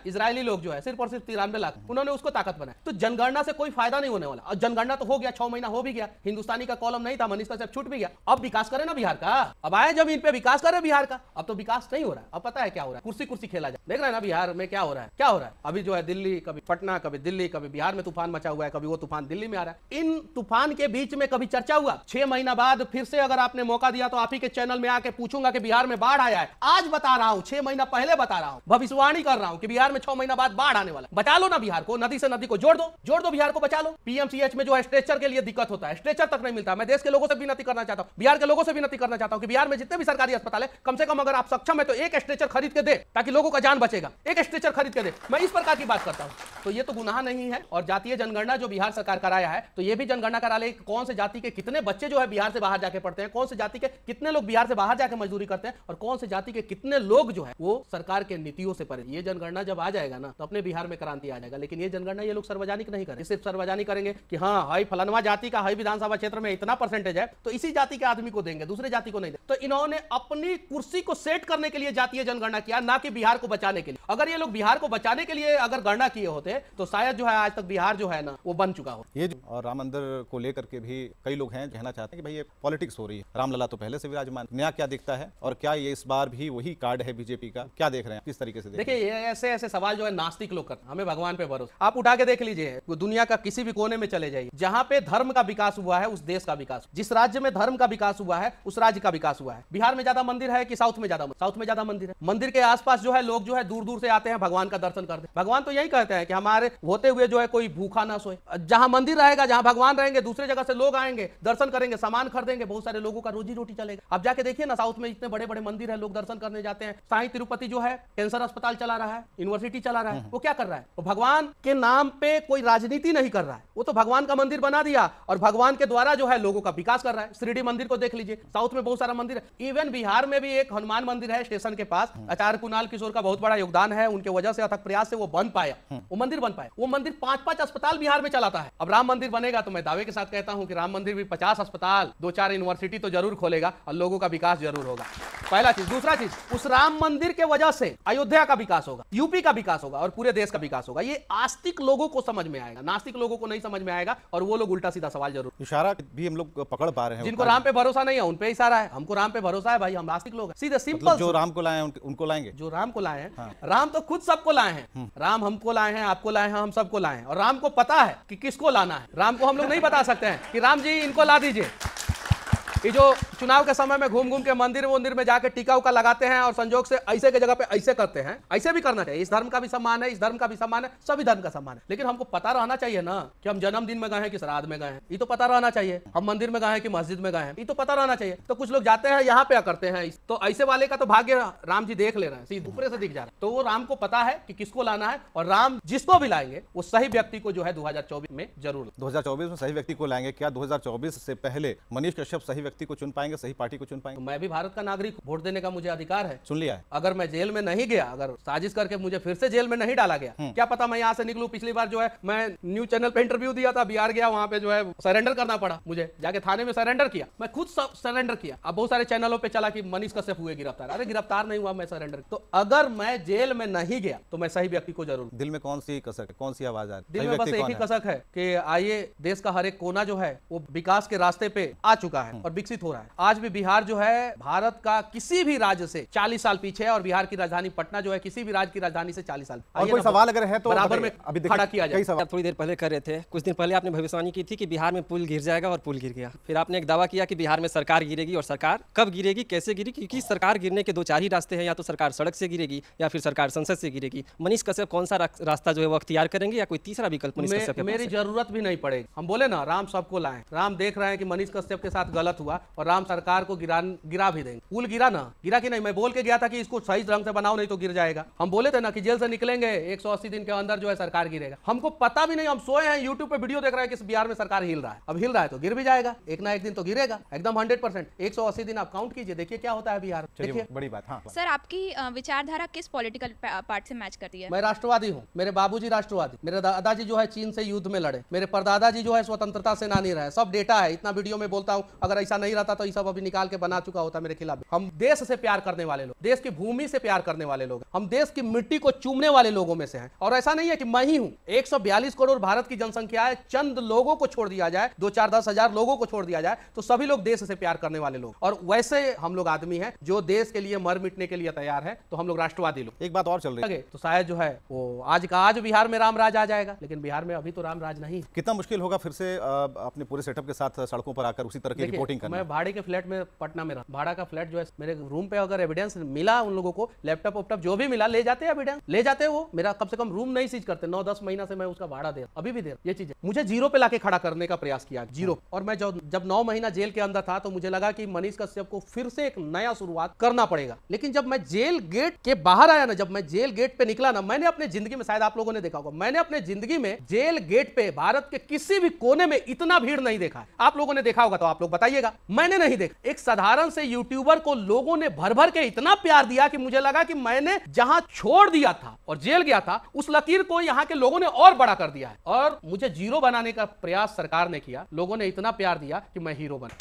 इजरायली लोग जो है सिर्फ और सिर्फ 93 लाख, उन्होंने उसको ताकत बनाया। तो जनगणना से कोई फायदा नहीं होने वाला। और जनगणना तो हो गया, 6 महीना हो भी गया, हिंदुस्तानी का कॉलम नहीं था, मनीष कश्यप छूट भी गया। अब विकास करे ना बिहार का, अब आए जमीन पे विकास करे बिहार का। अब तो विकास नहीं हो रहा है, अब पता है क्या हो रहा है, कुर्सी कुर्सी खेला जाए। देख रहे हैं ना बिहार में क्या हो रहा है, क्या हो रहा है। अभी जो है दिल्ली, कभी पटना, कभी दिल्ली, कभी बिहार में तूफान मचा हुआ है, कभी वो तूफान दिल्ली में आ रहा है। इन तूफान के बीच में कभी चर्चा हुआ? 6 महीना बाद फिर से अगर आपने मौका दिया तो आप ही के चैनल में आके पूछूंगा कि बिहार में बाढ़ आया है। आज बता रहा हूं, 6 महीना पहले बता रहा हूं, भविष्यवाणी कर रहा हूं कि बिहार में 6 महीना बाद बाढ़ आने वाला। बचा लो ना बिहार को, नदी से नदी को जोड़ दो बिहार को, बचा लो। पीएमसीएच में जो है स्ट्रेचर के लिए दिक्कत होता है, स्ट्रेचर तक नहीं मिलता। मैं देश के लोगों से विनती करना चाहता हूं, बिहार के लोगों से विनती करना चाहता हूं कि बिहार में जितने भी सरकारी अस्पताल है, कम से कम अगर आप सक्षम है तो एक स्ट्रेचर खरीद के दे, ताकि लोगों का जान बचेगा। एक स्ट्रेचर खरीद के दे, मैं इस प्रकार की बात करता हूं। तो ये तो गुनाह नहीं है। और जातीय जनगणना जो बिहार सरकार कराया है, तो ये भी जनगणना करा ले कौन से जाति के कितने बच्चे जो है बिहार से बाहर जाके पढ़ते हैं, कौन से जाति के कितने लोग बिहार से बाहर जाके मजदूरी करते हैं, और कौन से जाति के कितने लोग जो है वो सरकार के नीतियों से परे। ये जनगणना जब आ जाएगा ना तो अपने बिहार में क्रांति आ जाएगा। लेकिन ये जनगणना ये लोग सार्वजनिक नहीं करेंगे, सिर्फ सार्वजनिक करेंगे कि हाँ हाई फलानवा जाति का हाई विधानसभा क्षेत्र में इतना परसेंटेज है तो इसी जाति के आदमी को देंगे, दूसरे जाति को नहीं देंगे। तो इन्होंने अपनी कुर्सी को सेट करने के लिए जातीय जनगणना किया, ना कि बिहार को बचाने के लिए। अगर ये लोग बिहार को बचाने के लिए अगर गणना किए होते तो शायद जो है आज तक बिहार जो है ना वो बन चुका हो। ये और राम मंदिर को लेकर के भी कई लोग हैं कहना चाहते हैं कि भाई ये पॉलिटिक्स हो रही है, रामलला तो पहले से विराजमान, नया क्या दिखता है और क्या ये इस बार भी वही कार्ड है बीजेपी का? क्या देख रहे हैं, किस तरीके से देखिए? ये ऐसे सवाल जो है नास्तिक लोग करते हैं, हमें भगवान पे भरोसा। आप उठा के देख लीजिए, दुनिया का किसी भी कोने में चले जाइए, जहां पे धर्म का विकास हुआ है उस देश का विकास, जिस राज्य में धर्म का विकास हुआ है उस राज्य का विकास हुआ है। बिहार में ज्यादा मंदिर है कि साउथ में ज्यादा? साउथ में ज्यादा मंदिर है। मंदिर के आसपास जो है लोग जो है दूर दूर से आते हैं भगवान का दर्शन करते हैं। भगवान तो यही कहते हैं कि हमारे होते हुए जो है कोई भूखा ना सोए। जहां मंदिर रहेगा, जहां भगवान रहेंगे, दूसरे जगह से लोग आएंगे, दर्शन करेंगे, सामान खरीदेंगे, बहुत सारे लोगों का रोजी रोटी चलेगा। अब जाके देखिए ना, साउथ में इतने बड़े बड़े मंदिर है, लोग दर्शन करने जाते हैं। साईं तिरुपति जो है कैंसर अस्पताल चला रहा है, यूनिवर्सिटी चला रहा है, वो क्या कर रहा है? वो भगवान के नाम पे कोई राजनीति नहीं कर रहा है, वो तो भगवान का मंदिर बना दिया और भगवान के द्वारा जो है लोगों का विकास कर रहा है। शिरडी मंदिर को देख लीजिए, साउथ में बहुत सारा मंदिर है। इवन बिहार में भी एक हनुमान मंदिर है स्टेशन के पास, आचार्य कुणाल किशोर का बहुत बड़ा योगदान है, उनके वजह से अथक प्रयास से वो बन पाया, वो मंदिर बन पाया। वो मंदिर 5-5 अस्पताल बिहार में चलाता है। अब राम मंदिर बनेगा तो मैं दावे के साथ कहता हूं कि राम मंदिर भी 50 अस्पताल, 2-4 यूनिवर्सिटी तो जरूर खोलेगा और लोगों का विकास जरूर होगा। पहला चीज। दूसरा चीज, उस राम मंदिर के वजह से अयोध्या का विकास होगा, यूपी का विकास होगा और पूरे देश का विकास होगा। ये आस्तिक लोगों को समझ में आएगा, नास्तिक लोगों को नहीं समझ में आएगा और वो लोग उल्टा सीधा सवाल जरूर। इशारा भी हम लोग पकड़ पा रहे हैं। जिनको राम पे भरोसा नहीं है उन पे इशारा है, हमको राम पे भरोसा है भाई, हम नास्तिक लोग हैं। सीधे सिंपल। जो राम को लाए हैं उनको लाएंगे, जो राम को लाए हैं। राम तो खुद सबको लाए हैं, राम हमको लाए हैं, आपको लाए हैं, हम सबको लाए हैं। और राम को पता है कि किसको लाना है। राम को हम लोग नहीं बता सकते हैं कि राम जी इनको ला दीजिए। ये जो चुनाव के समय में घूम घूम के मंदिर में जाके टीका उका लगाते हैं और संजोग से ऐसे के जगह पे ऐसे करते हैं, ऐसे भी करना चाहिए। इस धर्म का भी सम्मान है, इस धर्म का भी सम्मान है, सभी धर्म का सम्मान है। लेकिन हमको पता रहना चाहिए ना कि हम जन्मदिन में गए हैं कि श्राद्ध में गए हैं, ये तो पता रहना चाहिए। हम मंदिर में गए हैं कि मस्जिद में गए हैं, ये तो पता रहना चाहिए। तो कुछ लोग जाते हैं यहाँ पे करते हैं, तो ऐसे वाले का तो भाग्य राम जी देख ले रहे हैं, सीधे ऊपर से दिख जा रहा है। तो वो राम को पता है कि किसको लाना है और राम जिसको भी लाएंगे वो सही व्यक्ति को जो है 2024 में जरूर। 2024 में सही व्यक्ति को लाएंगे। क्या 2024 से पहले मनीष कश्यप सही व्यक्ति को चुन पाएंगे, सही पार्टी को चुन पाएंगे? मैं भी भारत का नागरिक हूं, वोट देने का मुझे अधिकार है। चुन लिया है। अगर मैं जेल में नहीं गया, अगर साजिश करके मुझे फिर से जेल में नहीं डाला गया, क्या पता मैं यहाँ से निकलूं। पिछली बार जो है मैं न्यूज चैनल पे इंटरव्यू दिया था, बिहार गया, वहां पे जो है सरेंडर करना पड़ा मुझे, जाके थाने में सरेंडर किया, मैं खुद सरेंडर किया। अब बहुत सारे चैनलों पे चला कि मनीष कश्यप हुए गिरफ्तार, अरे गिरफ्तार नहीं हुआ, मैं सरेंडर। तो अगर मैं जेल में नहीं गया तो मैं सही व्यक्ति को जरूर। दिल में कौन सी कसक है, कौन सी आवाज आ रही है? दिल में बस एक ही कसक है कि आइए, देश का हर एक कोना जो है वो विकास के रास्ते पे आ चुका है और विकसित हो रहा है। आज भी बिहार जो है भारत का किसी भी राज्य से 40 साल पीछे है, और बिहार की राजधानी पटना जो है किसी भी राज्य की राजधानी से 40 साल। और कोई सवाल अगर है तो बराबर में अभी खड़ा किया जाए। आप थोड़ी देर पहले कर रहे थे, कुछ दिन पहले आपने भविष्यवाणी की थी कि बिहार में पुल गिर जाएगा और पुल गिर गया। फिर आपने एक दावा किया कि बिहार में सरकार गिरेगी, और सरकार कब गिरेगी, कैसे गिरेगी, क्योंकि सरकार गिरने के 2-4 ही रास्ते हैं, या तो सरकार सड़क से गिरेगी या फिर सरकार संसद से गिरेगी। मनीष कश्यप कौन सा रास्ता जो है वो अख्तियार करेंगे, या कोई तीसरा विकल्प मनीष कश्यप के पास मेरी है? जरूरत भी नहीं पड़ेगी। हम बोले ना, राम सबको लाए। राम देख रहे हैं कि मनीष कश्यप के साथ गलत हुआ और राम सरकार को गिरा भी देंगे। पुल गिरा ना, गिरा कि नहीं, मैं बोल के गया था कि इसको सही ढंग से बनाओ नहीं तो गिर जाएगा। हम बोले थे ना कि जेल से निकलेंगे 180 दिन के अंदर जो है सरकार गिरेगा। हमको पता भी नहीं, हम सोए हैं यूट्यूब पे वीडियो देख रहे हैं कि बिहार में सरकार हिल रहा है। अब हिल रहा है तो गिर भी जाएगा, एक ना एक दिन तो गिरेगा, एकदम 100%। 180 दिन आप काउंट कीजिए, देखिए क्या होता है बिहार। देखिए बड़ी बात। हाँ सर, आपकी विचारधारा किस पॉलिटिकल पार्टी से मैच करती है? मैं राष्ट्रवादी हूँ, मेरे बाबूजी राष्ट्रवादी, मेरे दादाजी जो है चीन से युद्ध में लड़े, मेरे परदादा जी जो है स्वतंत्रता सेनानी रहे, सब डेटा है, इतना वीडियो में बोलता हूँ। अगर ऐसा नहीं रहता तो ये सब अभी निकाल के बना चुका होता मेरे खिलाफ। हम देश से प्यार करने वाले लोग, देश की भूमि से प्यार करने वाले लोग, हम देश की मिट्टी को चूमने वाले लोगों में से हैं। और ऐसा नहीं है कि मैं ही हूँ, 142 करोड़ भारत की जनसंख्या है, चंद लोगों को छोड़ दिया जाए, 2-4-10 हजार लोगों को छोड़ दिया जाए तो सभी लोग देश से प्यार करने वाले लोग। और वैसे हम लोग आदमी हैं जो देश के लिए मर मिटने के लिए तैयार है, तो हम लोग राष्ट्रवादी लोग। एक बात और चल रही है, तो शायद जो है वो आज बिहार में राम राज आ जाएगा, लेकिन बिहार में अभी तो राम राज नहीं। कितना मुश्किल होगा फिर से अपने पूरे सेटअप के साथ सड़कों पर आकर उसी तरह की रिपोर्टिंग करना? मैं भाड़े के फ्लैट में पटना में रहा, भाड़ा का फ्लैट जो है, मेरे रूम पे अगर एविडेंस मिला उन लोगों को, लैपटॉप वैपटॉप जो भी मिला, ले जाते हैं एविडेंस, ले जाते हैं। वो मेरा कम से कम रूम नहीं सीज करते, 9-10 महीना से मैं उसका भाड़ा दे, अभी भी दे। ये चीज मुझे जीरो पे लाके खड़ा करने का प्रयास किया, जीरो। और मैं जब 9 महीना जेल के अंदर था तो मुझे लगा कि मनीष कश्यप को फिर से एक नया शुरुआत करना पड़ेगा। लेकिन जब मैं जेल गेट के बाहर आया ना, जब मैं जेल गेट पे निकला ना, मैंने अपने जिंदगी में, शायद आप लोगों ने देखा होगा, मैंने अपने जिंदगी में जेल गेट पे भारत के किसी भी कोने में इतना भीड़ नहीं देखा है। आप लोगों ने देखा होगा तो आप लोग बताइएगा, मैंने नहीं देखा। एक साधारण से यूट्यूबर को लोगों ने भर भर के इतना प्यार दिया कि मुझे लगा कि मैंने जहां छोड़ दिया था और जेल गया था, उस लकीर को यहां के लोगों ने और बड़ा कर दिया है। और मुझे जीरो बनाने का प्रयास सरकार ने किया, लोगों ने इतना प्यार दिया कि मैं हीरो बना।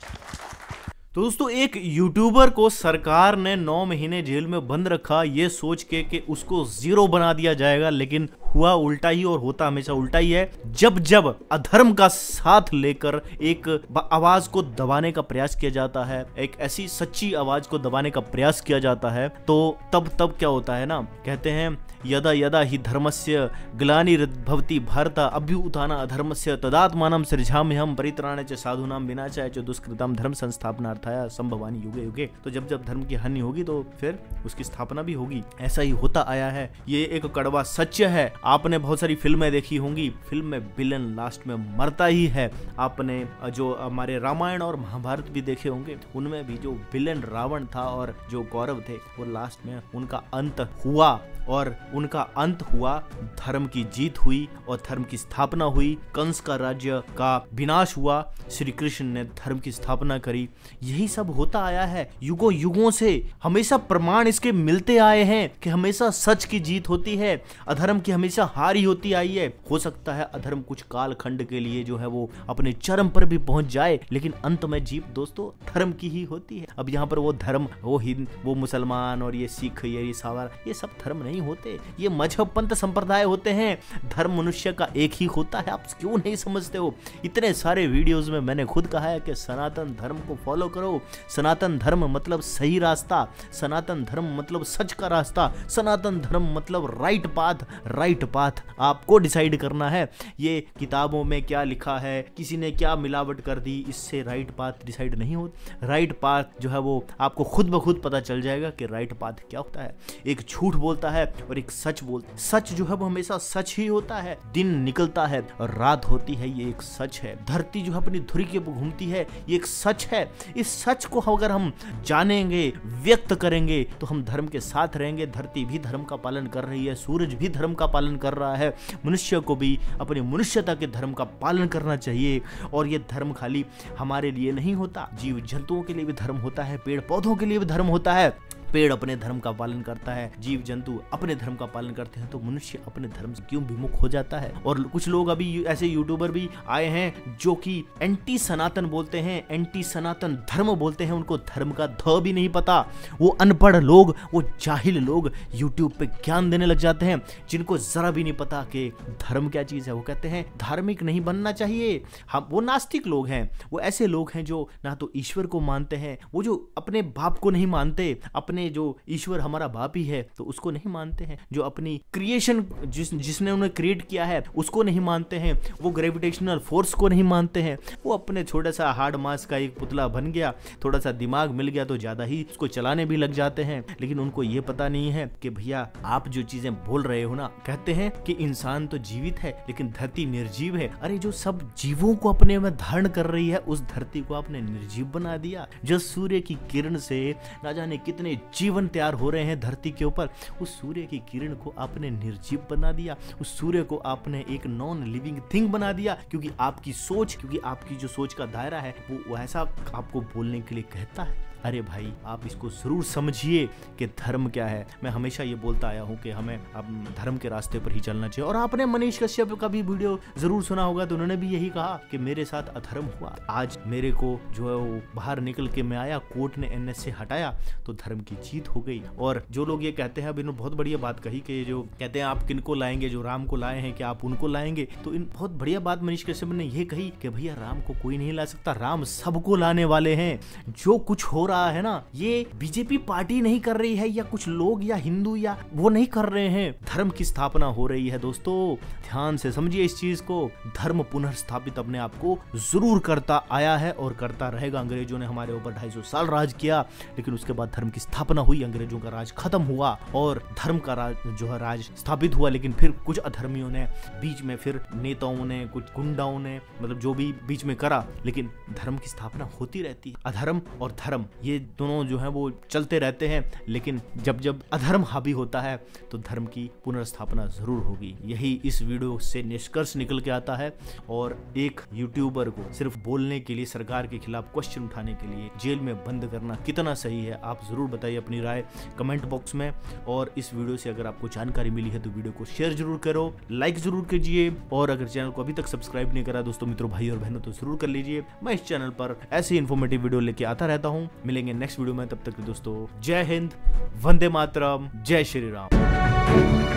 तो दोस्तों, एक यूट्यूबर को सरकार ने 9 महीने जेल में बंद रखा ये सोच के कि उसको जीरो बना दिया जाएगा, लेकिन हुआ उल्टा ही, और होता हमेशा उल्टा ही है। जब जब अधर्म का साथ लेकर एक आवाज को दबाने का प्रयास किया जाता है, एक ऐसी सच्ची आवाज को दबाने का प्रयास किया जाता है, तो तब क्या होता है ना, कहते हैं यदा यदा ही धर्मस्य ग्लानिर्भवति भारत अभ्युत्थान अधर्मस्य तदात्मानं सृजाम्यहं परित्राणाय च साधूनां विनाशाय च दुष्कृतां धर्म संस्थापनार्थाय संभवानि युगे युगे। तो जब जब धर्म की हानि होगी तो फिर उसकी स्थापना भी होगी। ऐसा ही होता आया है, ये एक कड़वा सत्य है। आपने बहुत सारी फिल्में देखी होंगी, फिल्म में विलन लास्ट में मरता ही है। आपने जो हमारे रामायण और महाभारत भी देखे होंगे, उनमें भी जो विलन रावण था और जो कौरव थे, वो लास्ट में उनका अंत हुआ, और उनका अंत हुआ, धर्म की जीत हुई और धर्म की स्थापना हुई। कंस का राज्य का विनाश हुआ, श्री कृष्ण ने धर्म की स्थापना करी। यही सब होता आया है युगों युगों से। हमेशा प्रमाण इसके मिलते आए हैं कि हमेशा सच की जीत होती है, अधर्म की हमेशा हार ही होती आई है। हो सकता है अधर्म कुछ काल खंड के लिए जो है वो अपने चरम पर भी पहुंच जाए, लेकिन अंत में जीत दोस्तों धर्म की ही होती है। अब यहाँ पर वो धर्म, वो हिंद, वो मुसलमान और ये सिख, ये सावर, ये सब धर्म नहीं होते, ये मजहब पंथ संप्रदाय होते हैं। धर्म मनुष्य का एक ही होता है। आप क्यों नहीं समझते हो? इतने सारे वीडियोस में मैंने खुद कहा है कि सनातन धर्म को फॉलो करो। सनातन धर्म मतलब सही रास्ता, सनातन धर्म मतलब सच का रास्ता, सनातन धर्म मतलब राइट पाथ आपको डिसाइड करना है। ये किताबों में क्या लिखा है, किसी ने क्या मिलावट कर दी, इससे राइट पाथ डिसाइड नहीं होता। राइट पाथ जो है वो आपको खुद ब खुद पता चल जाएगा कि राइट पाथ क्या होता है। एक झूठ बोलता है और एक सच बोलता है। सच जो है वो हमेशा सच ही होता है। दिन निकलता है और रात होती है, ये एक सच है। धरती जो है अपनी धुरी के घूमती है, ये एक सच है। इस सच को अगर हम जानेंगे, व्यक्त करेंगे, तो हम धर्म के साथ रहेंगे। धरती भी धर्म का पालन कर रही है, सूरज भी धर्म का पालन पालन कर रहा है, मनुष्य को भी अपनी मनुष्यता के धर्म का पालन करना चाहिए। और ये धर्म खाली हमारे लिए नहीं होता, जीव जंतुओं के लिए भी धर्म होता है, पेड़ पौधों के लिए भी धर्म होता है। पेड़ अपने धर्म का पालन करता है, जीव जंतु अपने धर्म का पालन करते हैं, तो मनुष्य अपने धर्म से क्यों विमुख हो जाता है। और कुछ लोग अभी ऐसे यूट्यूबर भी आए हैं जो कि एंटी सनातन बोलते हैं, एंटी सनातन धर्म बोलते हैं, उनको धर्म का ध भी नहीं पता। वो अनपढ़ लोग, वो जाहिल लोग यूट्यूब पे ज्ञान देने लग जाते हैं, जिनको जरा भी नहीं पता कि धर्म क्या चीज है। वो कहते हैं धार्मिक नहीं बनना चाहिए। हम वो नास्तिक लोग हैं, वो ऐसे लोग हैं जो ना तो ईश्वर को मानते हैं, वो जो अपने बाप को नहीं मानते, अपने जो ईश्वर हमारा बाप ही है तो उसको नहीं मानते हैं, जो अपनी क्रिएशन जिसने उन्हें क्रिएट किया है उसको नहीं मानते हैं, वो ग्रेविटेशनल फोर्स को नहीं मानते हैं। वो अपने छोटा सा हार्ड मास का एक पुतला बन गया, थोड़ा सा दिमाग मिल गया तो ज्यादा ही उसको चलाने भी लग जाते हैं। लेकिन उनको ये पता नहीं है कि भैया आप जो चीजें बोल रहे हो ना, कहते हैं कि इंसान तो जीवित है लेकिन धरती निर्जीव है। अरे जो सब जीवों को अपने में धारण कर रही है उस धरती को आपने निर्जीव बना दिया। जो सूर्य की किरण से ना जाने कितने जीवन तैयार हो रहे हैं धरती के ऊपर, उस सूर्य की किरण को आपने निर्जीव बना दिया, उस सूर्य को आपने एक नॉन लिविंग थिंग बना दिया। क्योंकि आपकी जो सोच का दायरा है वो ऐसा आपको बोलने के लिए कहता है। अरे भाई आप इसको जरूर समझिए कि धर्म क्या है। मैं हमेशा ये बोलता आया हूँ कि हमें अब धर्म के रास्ते पर ही चलना चाहिए। और आपने मनीष कश्यप का भी वीडियो जरूर सुना होगा, तो उन्होंने भी यही कहा कि मेरे साथ अधर्म हुआ, आज मेरे को जो है वो बाहर निकल के मैं आया, कोर्ट ने NS से हटाया तो धर्म की जीत हो गई। और जो लोग ये कहते हैं, अब इन्होंने बहुत बढ़िया बात कही कि जो कहते हैं आप किनको लाएंगे, जो राम को लाए हैं क्या आप उनको लाएंगे, तो इन बहुत बढ़िया बात मनीष कश्यप ने ये कही कि भैया राम को कोई नहीं ला सकता, राम सबको लाने वाले हैं। जो कुछ हो रहा है ना, ये बीजेपी पार्टी नहीं कर रही है या कुछ लोग या हिंदू या वो नहीं कर रहे हैं, धर्म की स्थापना हो रही है। दोस्तों ध्यान से समझिए इस चीज को, धर्म पुनर्स्थापित अपने आप को जरूर करता आया है और करता रहेगा। अंग्रेजों ने हमारे ऊपर 250 साल राज किया, लेकिन उसके बाद धर्म की स्थापना हुई, अंग्रेजों का राज खत्म हुआ और धर्म का राज जो है राज स्थापित हुआ। लेकिन फिर कुछ अधर्मियों ने बीच में, फिर नेताओं ने, कुछ गुंडाओं ने, मतलब जो भी बीच में करा, लेकिन धर्म की स्थापना होती रहती है। अधर्म और धर्म ये दोनों जो है वो चलते रहते हैं, लेकिन जब जब अधर्म हावी होता है तो धर्म की पुनर्स्थापना जरूर होगी। यही इस वीडियो से निष्कर्ष निकल के आता है। और एक यूट्यूबर को सिर्फ बोलने के लिए, सरकार के खिलाफ क्वेश्चन उठाने के लिए जेल में बंद करना कितना सही है, आप जरूर बताइए अपनी राय कमेंट बॉक्स में। और इस वीडियो से अगर आपको जानकारी मिली है तो वीडियो को शेयर जरूर करो, लाइक जरूर कीजिए, और अगर चैनल को अभी तक सब्सक्राइब नहीं करा दोस्तों, मित्रों, भाई और बहनों तो जरूर कर लीजिए। मैं इस चैनल पर ऐसे इन्फॉर्मेटिव वीडियो लेके आता रहता हूँ। मिलेंगे नेक्स्ट वीडियो में, तब तक दोस्तों जय हिंद, वंदे मातरम, जय श्री राम।